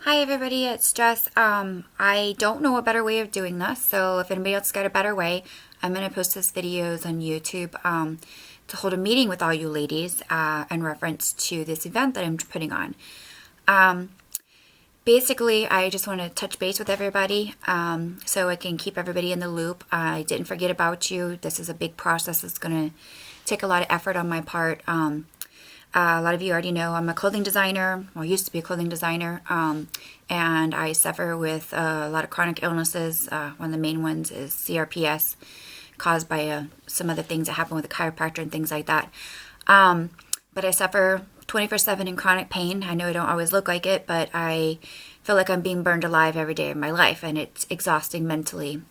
Hi everybody, it's Jess. I don't know a better way of doing this, so if anybody else got a better way, I'm going to post this videos on YouTube to hold a meeting with all you ladies in reference to this event that I'm putting on. Basically, I just want to touch base with everybody so I can keep everybody in the loop. I didn't forget about you. This is a big process. It's going to take a lot of effort on my part. A lot of you already know I'm a clothing designer, well, I used to be a clothing designer, and I suffer with a lot of chronic illnesses. One of the main ones is CRPS, caused by some of the things that happen with a chiropractor and things like that. But I suffer 24/7 in chronic pain. I know I don't always look like it, but I feel like I'm being burned alive every day of my life, and it's exhausting mentally.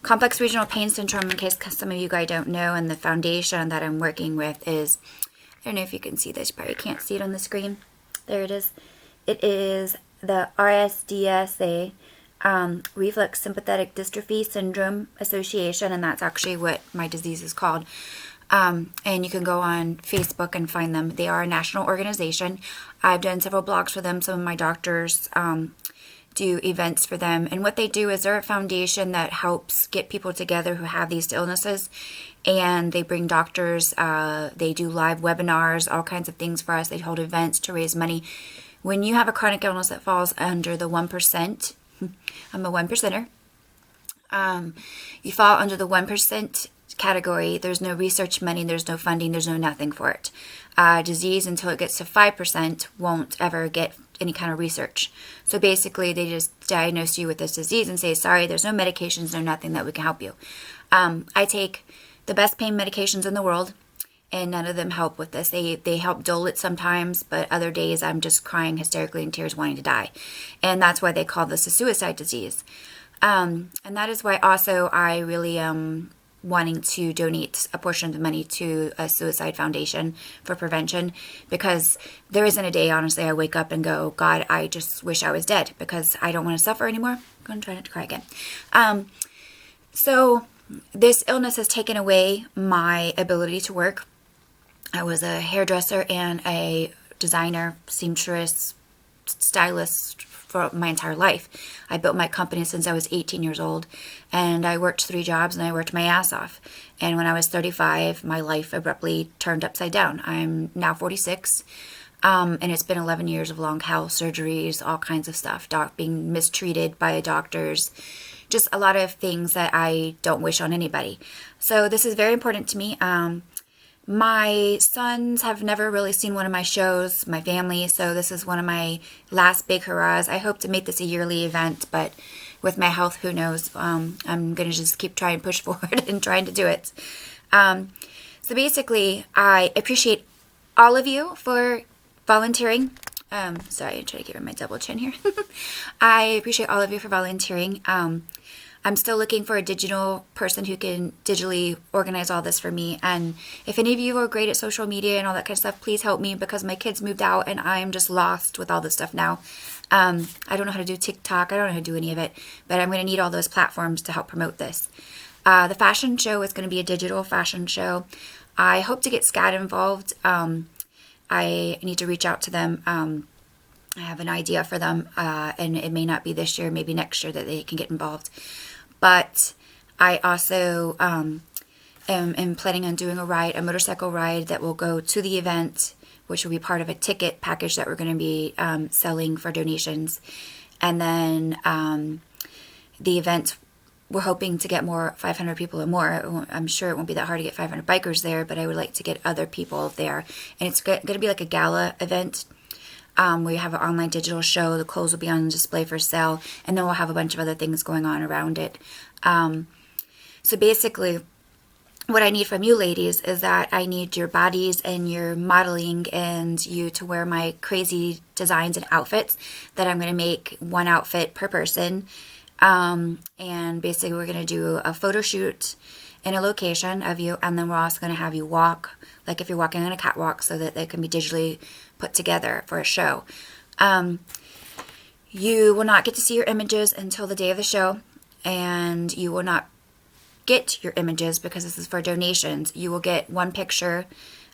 Complex regional pain syndrome, in case some of you guys don't know, and the foundation that I'm working with is, I don't know if you can see this, you probably can't see it on the screen. There it is. It is the RSDSA, Reflex Sympathetic Dystrophy Syndrome Association, and that's actually what my disease is called. And you can go on Facebook and find them. They are a national organization. I've done several blogs for them. Some of my doctors do events for them, and what they do is they're a foundation that helps get people together who have these illnesses, and they bring doctors, they do live webinars, all kinds of things for us. They hold events to raise money. When you have a chronic illness that falls under the 1%, I'm a 1%er, you fall under the 1% category, there's no research money, there's no funding, there's no nothing for it. Disease, until it gets to 5%, won't ever get any kind of research. So basically, they just diagnose you with this disease and say, sorry, there's no medications, no nothing that we can help you. I take the best pain medications in the world, and none of them help with this. They help dull it sometimes, but other days I'm just crying hysterically in tears wanting to die. And that's why they call this a suicide disease. And that is why also I really am wanting to donate a portion of the money to a suicide foundation for prevention, because there isn't a day, honestly, I wake up and go, God, I just wish I was dead, because I don't want to suffer anymore. I'm going to try not to cry again. So this illness has taken away my ability to work. I was a hairdresser and a designer, seamstress, stylist for my entire life. I built my company since I was 18 years old, and I worked 3 jobs and I worked my ass off. And when I was 35, my life abruptly turned upside down. I'm now 46, and it's been 11 years of long health surgeries, all kinds of stuff, being mistreated by doctors, just a lot of things that I don't wish on anybody. So this is very important to me. My sons have never really seen one of my shows, my family, so this is one of my last big hurrahs. I hope to make this a yearly event, but with my health, who knows? I'm going to just keep trying to push forward and trying to do it. So basically, I appreciate all of you for volunteering. Sorry, I'm trying to get rid of my double chin here. I appreciate all of you for volunteering. I'm still looking for a digital person who can digitally organize all this for me. And if any of you are great at social media and all that kind of stuff, please help me, because my kids moved out and I'm just lost with all this stuff now. I don't know how to do TikTok. I don't know how to do any of it, but I'm going to need all those platforms to help promote this. The fashion show is going to be a digital fashion show. I hope to get SCAD involved. I need to reach out to them. I have an idea for them, and it may not be this year, maybe next year that they can get involved. But I also am planning on doing a motorcycle ride that will go to the event, which will be part of a ticket package that we're going to be selling for donations. And then the event, we're hoping to get 500 people or more. I'm sure it won't be that hard to get 500 bikers there, but I would like to get other people there. And it's going to be like a gala event. We have an online digital show. The clothes will be on display for sale, and then we'll have a bunch of other things going on around it. So basically, what I need from you ladies is that I need your bodies and your modeling, and you to wear my crazy designs and outfits that I'm going to make, one outfit per person. And basically, we're going to do a photo shoot in a location of you, and then we're also going to have you walk, like if you're walking on a catwalk, so that they can be digitally put together for a show. You will not get to see your images until the day of the show, and you will not get your images because this is for donations. You will get one picture,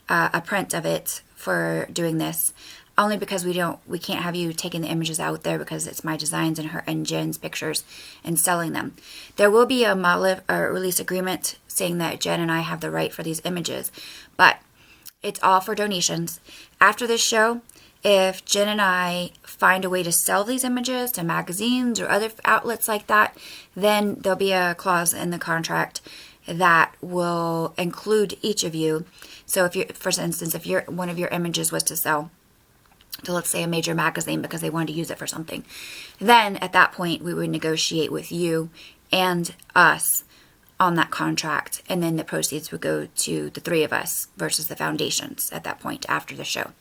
a print of it for doing this. only because we can't have you taking the images out there because it's my designs and Jen's pictures and selling them. There will be a model or release agreement saying that Jen and I have the right for these images, but it's all for donations. After this show, if Jen and I find a way to sell these images to magazines or other outlets like that, then there'll be a clause in the contract that will include each of you. So if for instance, if one of your images was to sell to, let's say, a major magazine because they wanted to use it for something, then at that point we would negotiate with you and us on that contract, and then the proceeds would go to the three of us versus the foundations at that point after the show.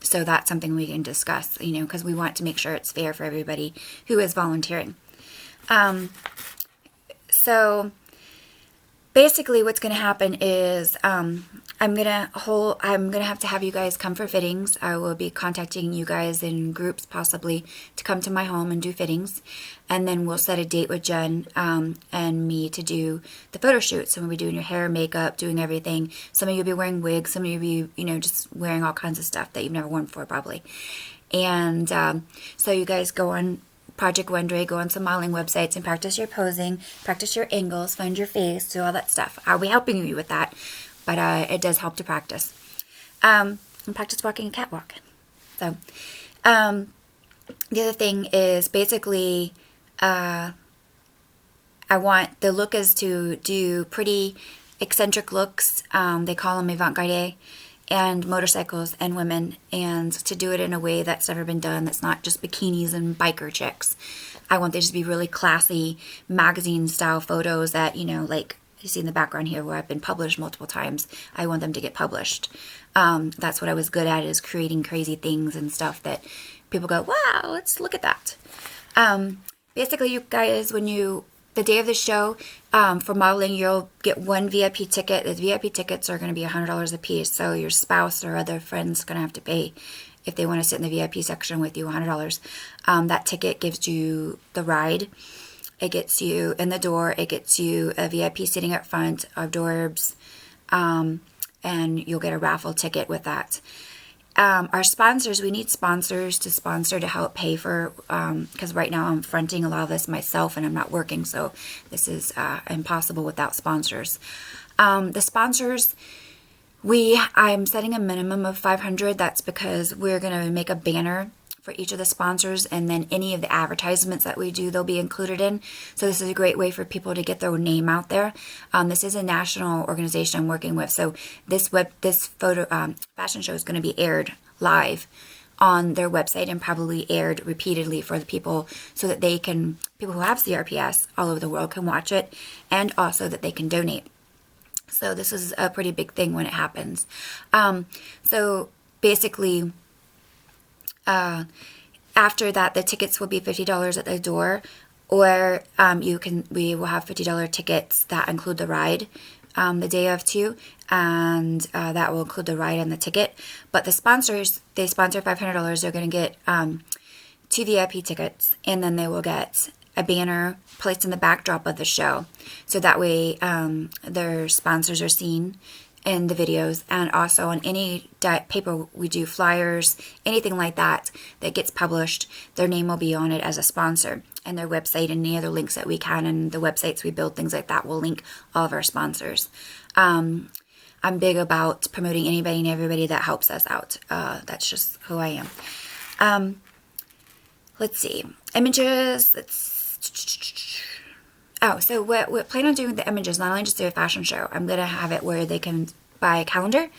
So that's something we can discuss, because we want to make sure it's fair for everybody who is volunteering. So basically what's going to happen is I'm gonna have you guys come for fittings. I will be contacting you guys in groups possibly to come to my home and do fittings, and then we'll set a date with Jen and me to do the photo shoot. So we'll be doing your hair, makeup, doing everything. Some of you will be wearing wigs, some of you will be just wearing all kinds of stuff that you've never worn before probably. And so you guys go on Project Wendray, go on some modeling websites and practice your posing, practice your angles, find your face, do all that stuff. I'll be helping you with that. But it does help to practice. And practice walking a catwalk. So, the other thing is basically, I want the look is to do pretty eccentric looks. They call them avant-garde, and motorcycles and women, and to do it in a way that's never been done. That's not just bikinis and biker chicks. I want these to be really classy magazine style photos that, like you see in the background here where I've been published multiple times. I want them to get published. That's what I was good at, is creating crazy things and stuff that people go, wow, let's look at that. Basically, you guys, the day of the show, for modeling, you'll get one VIP ticket. The VIP tickets are going to be $100 a piece, so your spouse or other friends are going to have to pay if they want to sit in the VIP section with you, $100. That ticket gives you the ride. It gets you in the door. It gets you a VIP sitting up front, hors d'oeuvres, and you'll get a raffle ticket with that. Our sponsors, we need sponsors to sponsor to help pay for, because right now I'm fronting a lot of this myself and I'm not working, so this is impossible without sponsors. The sponsors, I'm setting a minimum of 500. That's because we're going to make a banner for each of the sponsors, and then any of the advertisements that we do, they'll be included in. So this is a great way for people to get their name out there. This is a national organization I'm working with, so this photo fashion show is going to be aired live on their website and probably aired repeatedly for the people, so that people who have CRPS all over the world can watch it, and also that they can donate. So this is a pretty big thing when it happens. So basically, after that, the tickets will be $50 at the door, or we will have $50 tickets that include the ride the day of too, and that will include the ride and the ticket. But the sponsors, they sponsor $500. They're going to get 2 VIP tickets, and then they will get a banner placed in the backdrop of the show, so that way their sponsors are seen in the videos, and also on any paper we do, flyers, anything like that gets published, their name will be on it as a sponsor, and their website and any other links that we can, and the websites we build, things like that, will link all of our sponsors. I'm big about promoting anybody and everybody that helps us out. That's just who I am. Let's see, images. So what plan on doing with the images, not only just do a fashion show, I'm going to have it where they can buy a calendar,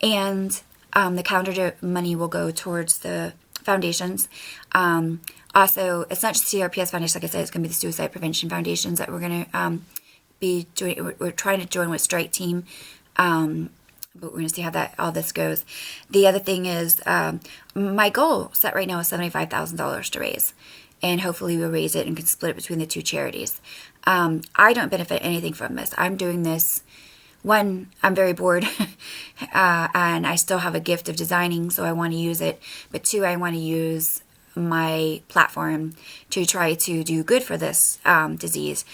and the calendar money will go towards the foundations. Also, it's not just CRPS Foundation, like I said, it's going to be the Suicide Prevention Foundations that we're going to be doing. We're trying to join with Strike Team, but we're going to see how all this goes. The other thing is, my goal set right now is $75,000 to raise, and hopefully we'll raise it and can split it between the two charities. I don't benefit anything from this. I'm doing this, one, I'm very bored, and I still have a gift of designing, so I want to use it. But two, I want to use my platform to try to do good for this disease.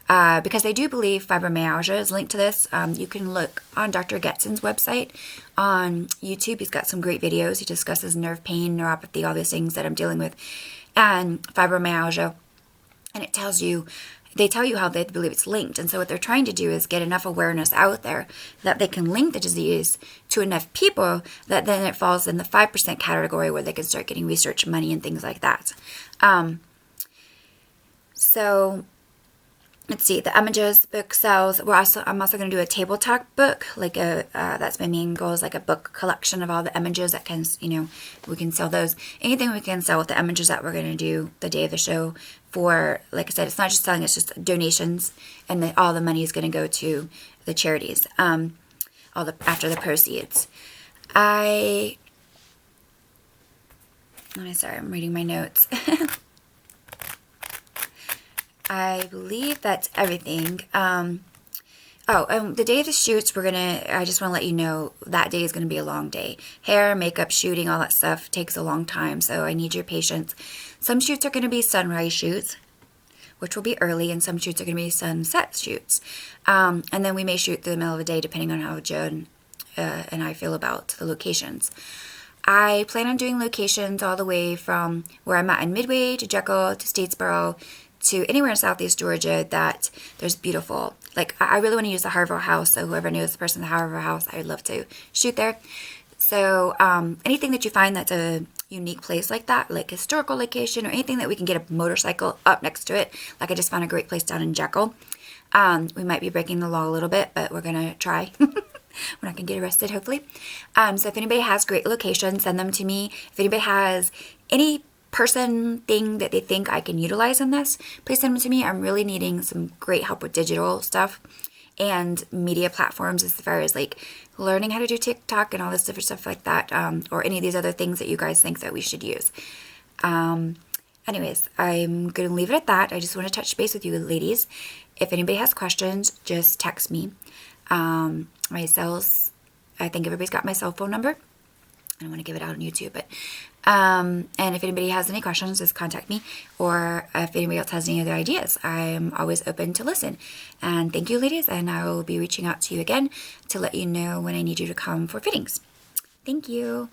because they do believe fibromyalgia is linked to this. You can look on Dr. Getson's website on YouTube. He's got some great videos. He discusses nerve pain, neuropathy, all these things that I'm dealing with, and fibromyalgia. And it tells you, they tell you how they believe it's linked. And so what they're trying to do is get enough awareness out there that they can link the disease to enough people that then it falls in the 5% category where they can start getting research money and things like that. So let's see, the Images book sells. I'm also going to do a table talk book, like that's my main goal, is like a book collection of all the images that can, we can sell those. Anything we can sell with the images that we're going to do the day of the show for, like I said, it's not just selling, it's just donations, and all the money is going to go to the charities, after the proceeds. I'm reading my notes. I believe that's everything. The day of the shoots, I just want to let you know that day is going to be a long day. Hair, makeup, shooting, all that stuff takes a long time, so I need your patience. Some shoots are going to be sunrise shoots, which will be early, and some shoots are going to be sunset shoots. And then we may shoot through the middle of the day, depending on how Joan and I feel about the locations. I plan on doing locations all the way from where I'm at in Midway to Jekyll to Statesboro to anywhere in Southeast Georgia that there's beautiful. Like, I really want to use the Harville House, so whoever knows the person at the Harville House, I would love to shoot there. So anything that you find that's a unique place like that, like historical location or anything that we can get a motorcycle up next to it, like I just found a great place down in Jekyll. We might be breaking the law a little bit, but we're going to try. We're not going to get arrested, hopefully. So if anybody has great locations, send them to me. If anybody has any person thing that they think I can utilize in this, please send them to me. I'm really needing some great help with digital stuff and media platforms as far as like learning how to do TikTok and all this different stuff like that, or any of these other things that you guys think that we should use. Anyways, I'm going to leave it at that. I just want to touch base with you ladies. If anybody has questions, just text me. My cells, I think everybody's got my cell phone number. I don't want to give it out on YouTube, but and if anybody has any questions, just contact me. Or if anybody else has any other ideas, I'm always open to listen. And thank you, ladies, and I will be reaching out to you again to let you know when I need you to come for fittings. Thank you.